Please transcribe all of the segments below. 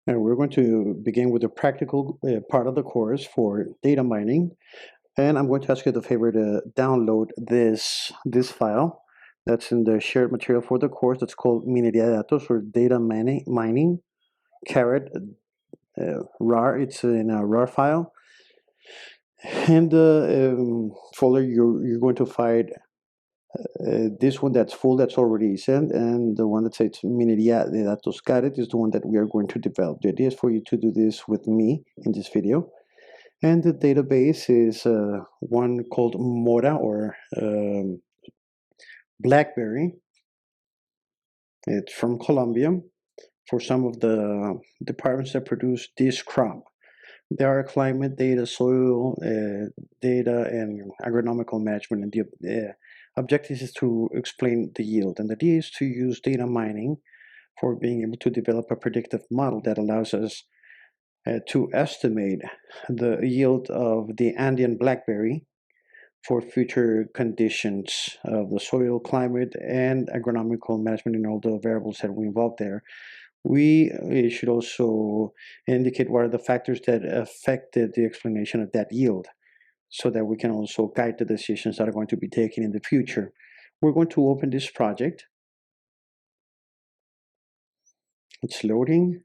And we're going to begin with the practical part of the course for data mining. And I'm going to ask you the favor to download this file that's in the shared material for the course. That's called Minería de Datos, or Data Mining, caret RAR. It's in a RAR file. And the folder you're going to find this one that's full, that's already sent, and the one that says Minería de Datos caret is the one that we are going to develop. The idea is for you to do this with me in this video. And the database is one called Mora, or BlackBerry. It's from Colombia for some of the departments that produce this crop. There are climate data, soil data, and agronomical management. And the objective is to explain the yield. And the idea is to use data mining for being able to develop a predictive model that allows us to estimate the yield of the Andean blackberry for future conditions of the soil, climate, and agronomical management, and all the variables that we involve there. We should also indicate what are the factors that affected the explanation of that yield, so that we can also guide the decisions that are going to be taken in the future. We're going to open this project. It's loading.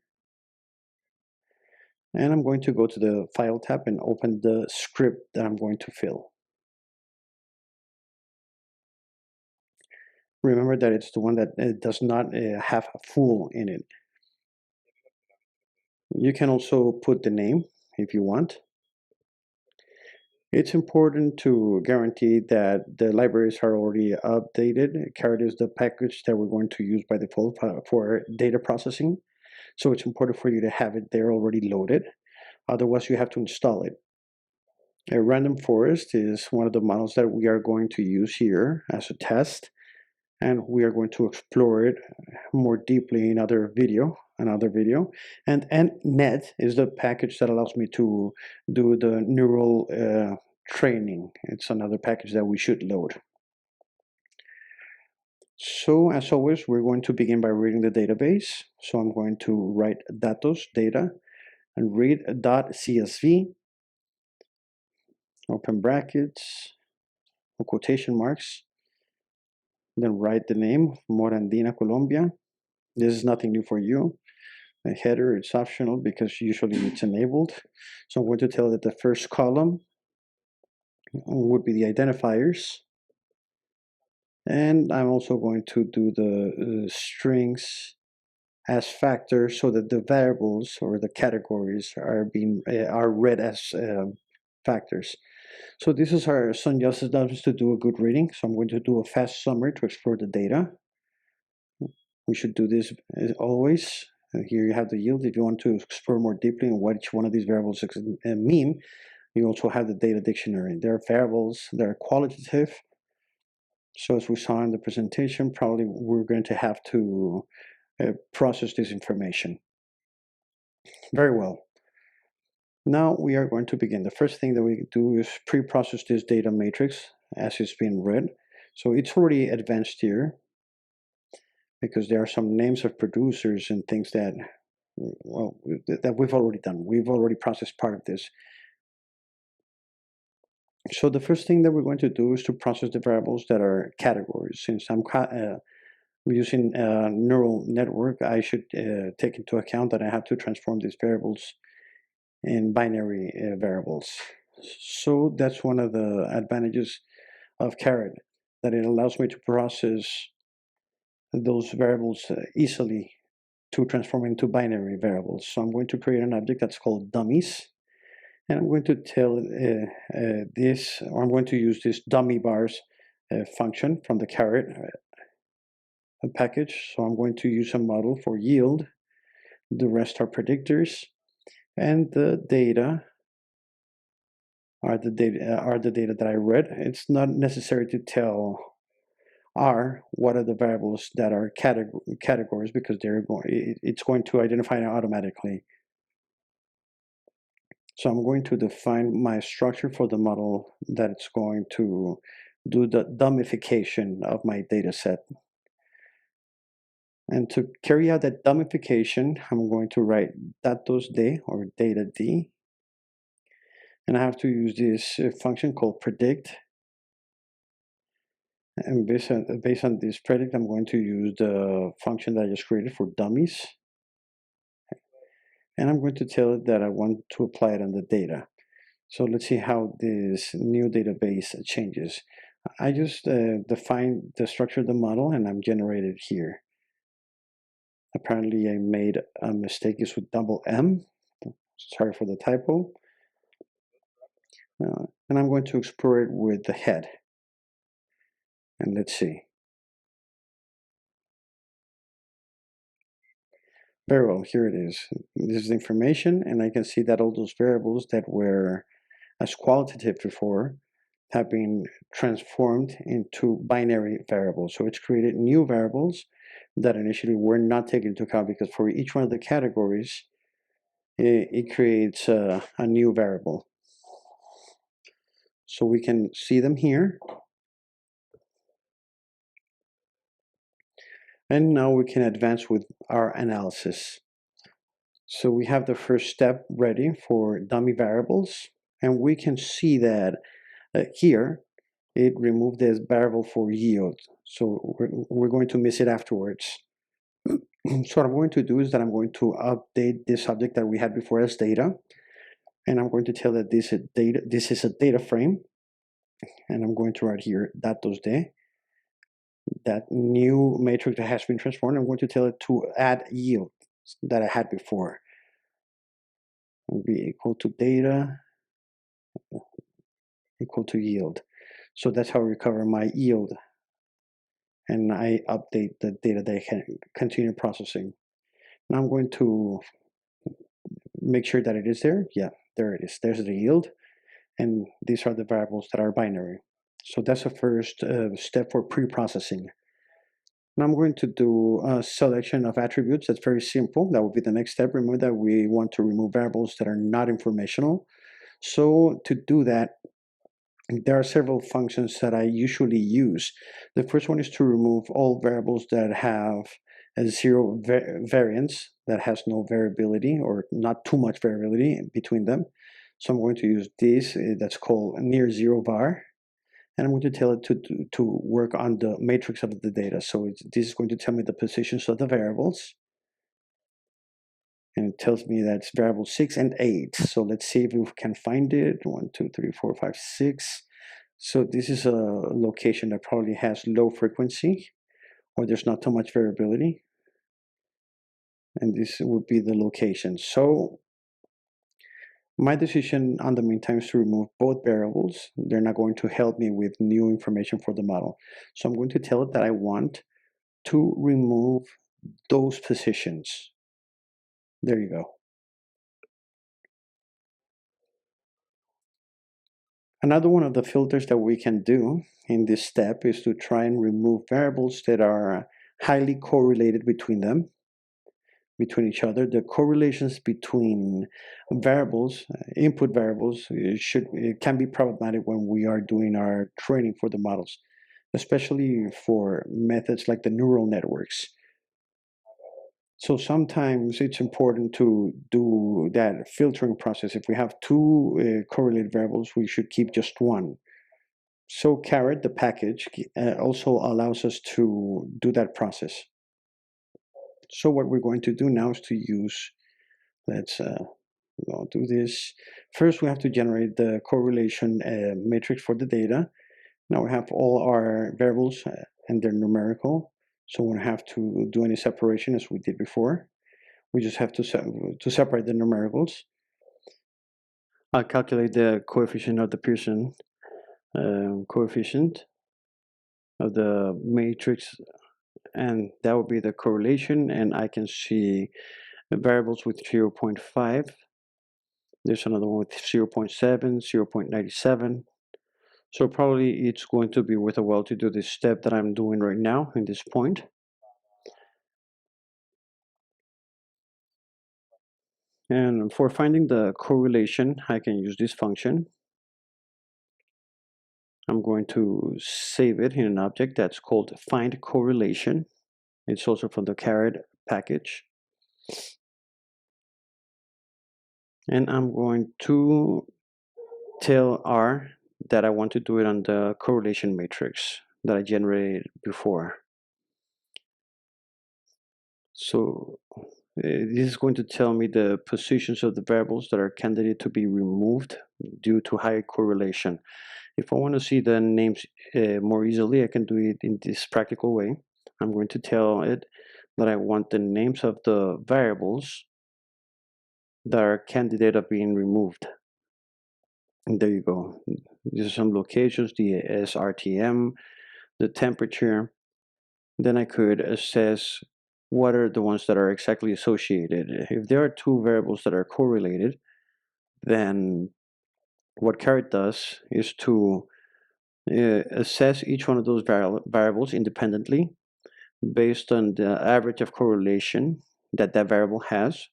And I'm going to go to the File tab and open the script that I'm going to fill. Remember that it's the one that does not have a full in it. You can also put the name if you want. It's important to guarantee that the libraries are already updated. Caret is the package that we're going to use by default for data processing. So it's important for you to have it there already loaded. Otherwise, you have to install it. A random forest is one of the models that we are going to use here as a test, and we are going to explore it more deeply in another video. And net is the package that allows me to do the neural training. It's another package that we should load. So as always, we're going to begin by reading the database. So I'm going to write datos, data, and read .csv, open brackets, quotation marks, then write the name, Morandina, Colombia. This is nothing new for you. A header, it's optional because usually it's enabled. So I'm going to tell that the first column would be the identifiers. And I'm also going to do the strings as factors, so that the variables or the categories are read as factors. So this is our Sun just allows us to do a good reading. So I'm going to do a fast summary to explore the data. We should do this as always. Here you have the yield. If you want to explore more deeply on what each one of these variables mean, you also have the data dictionary. There are variables that are qualitative. So as we saw in the presentation, probably we're going to have to process this information. Very well. Now we are going to begin. The first thing that we do is pre-process this data matrix as it's being read. So it's already advanced here, because there are some names of producers and things that, well, that we've already done. We've already processed part of this. So the first thing that we're going to do is to process the variables that are categories. Since I'm using a neural network, I should take into account that I have to transform these variables in binary variables. So that's one of the advantages of Caret, that it allows me to process those variables easily to transform into binary variables. So I'm going to create an object that's called dummies, and I'm going to tell this, or I'm going to use this dummy bars function from the Caret package. So I'm going to use a model for yield. The rest are predictors, and the data are the data that I read. It's not necessary to tell R what are the variables that are categories, because it's going to identify it automatically. So I'm going to define my structure for the model that's going to do the dummification of my data set. And to carry out that dummification, I'm going to write datos d or data d. And I have to use this function called predict. And based on this predict, I'm going to use the function that I just created for dummies. And I'm going to tell it that I want to apply it on the data. So let's see how this new database changes. I just defined the structure of the model and I'm generated here. Apparently I made a mistake. It's with double M. Sorry for the typo. And I'm going to explore it with the head. And let's see. Very well, here it is. This is the information, and I can see that all those variables that were as qualitative before have been transformed into binary variables. So it's created new variables that initially were not taken into account, because for each one of the categories, it creates a new variable. So we can see them here. And now we can advance with our analysis. So we have the first step ready for dummy variables, and we can see that here it removed this variable for yield. So we're going to miss it afterwards. So what I'm going to do is that I'm going to update this object that we had before as data, and I'm going to tell that this is a data frame, and I'm going to write here datos d. That new matrix that has been transformed, I'm going to tell it to add yield that I had before. Will be equal to data equal to yield. So that's how I recover my yield, and I update the data that I can continue processing. Now I'm going to make sure that it is there. Yeah, there it is. There's the yield, and these are the variables that are binary. So that's the first step for pre-processing. Now I'm going to do a selection of attributes. That's very simple. That will be the next step. Remember that we want to remove variables that are not informational. So to do that, there are several functions that I usually use. The first one is to remove all variables that have a zero variance, that has no variability or not too much variability between them. So I'm going to use this, that's called near zero var, and I'm going to tell it to work on the matrix of the data. So this is going to tell me the positions of the variables, and it tells me that's variable 6 and 8. So let's see if we can find it. 1, 2, 3, 4, 5, 6. So this is a location that probably has low frequency, or there's not too much variability. And this would be the location. So my decision on the meantime is to remove both variables. They're not going to help me with new information for the model. So I'm going to tell it that I want to remove those positions. There you go. Another one of the filters that we can do in this step is to try and remove variables that are highly correlated between each other. The correlations between variables, input variables, it can be problematic when we are doing our training for the models, especially for methods like the neural networks. So sometimes it's important to do that filtering process. If we have two correlated variables, we should keep just one. So Carrot, the package, also allows us to do that process. So what we're going to do now is to use, let's do this. First, we have to generate the correlation matrix for the data. Now we have all our variables and they're numerical. So we don't have to do any separation as we did before. We just have to separate the numericals. I'll calculate the coefficient of the Pearson coefficient of the matrix, and that will be the correlation, and I can see the variables with 0.5. There's another one with 0.7, 0.97. So probably it's going to be worth a while to do this step that I'm doing right now in this point. And for finding the correlation, I can use this function. I'm going to save it in an object that's called find correlation. It's also from the caret package. And I'm going to tell R that I want to do it on the correlation matrix that I generated before. So this is going to tell me the positions of the variables that are candidate to be removed due to high correlation. If I want to see the names more easily, I can do it in this practical way. I'm going to tell it that I want the names of the variables that are candidate of being removed. And there you go. These are some locations, the SRTM, the temperature. Then I could assess what are the ones that are exactly associated. If there are two variables that are correlated, then what caret does is to assess each one of those variables independently based on the average of correlation that that variable has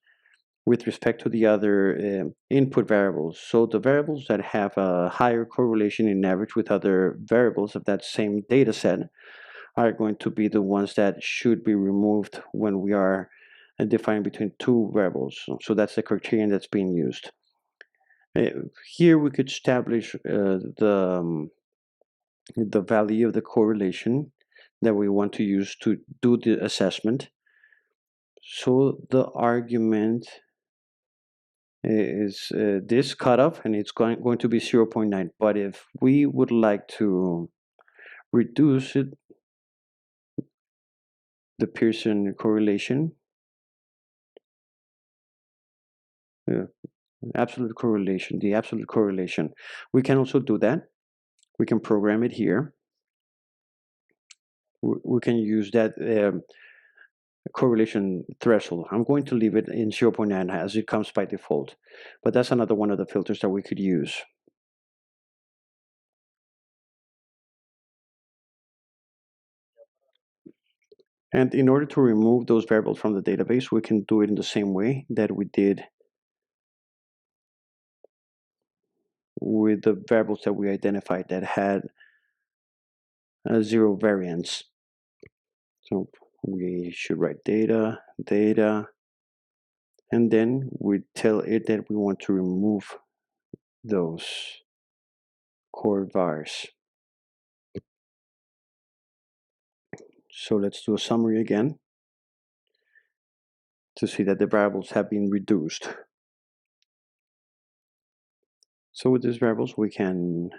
with respect to the other input variables. So the variables that have a higher correlation in average with other variables of that same data set are going to be the ones that should be removed when we are defining between two variables. So that's the criterion that's being used. Here we could establish the value of the correlation that we want to use to do the assessment. So the argument is this cutoff, and it's going to be 0.9. But if we would like to reduce it, the Pearson correlation, absolute correlation, the absolute correlation, we can also do that. We can program it here. We can use that correlation threshold. I'm going to leave it in 0.9 as it comes by default, but that's another one of the filters that we could use. And in order to remove those variables from the database, we can do it in the same way that we did with the variables that we identified that had zero variance. So we should write data, and then we tell it that we want to remove those core vars. So let's do a summary again to see that the variables have been reduced. So with these variables, we can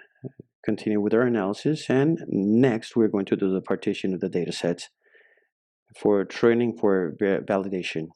continue with our analysis, and next we're going to do the partition of the data sets for training for validation.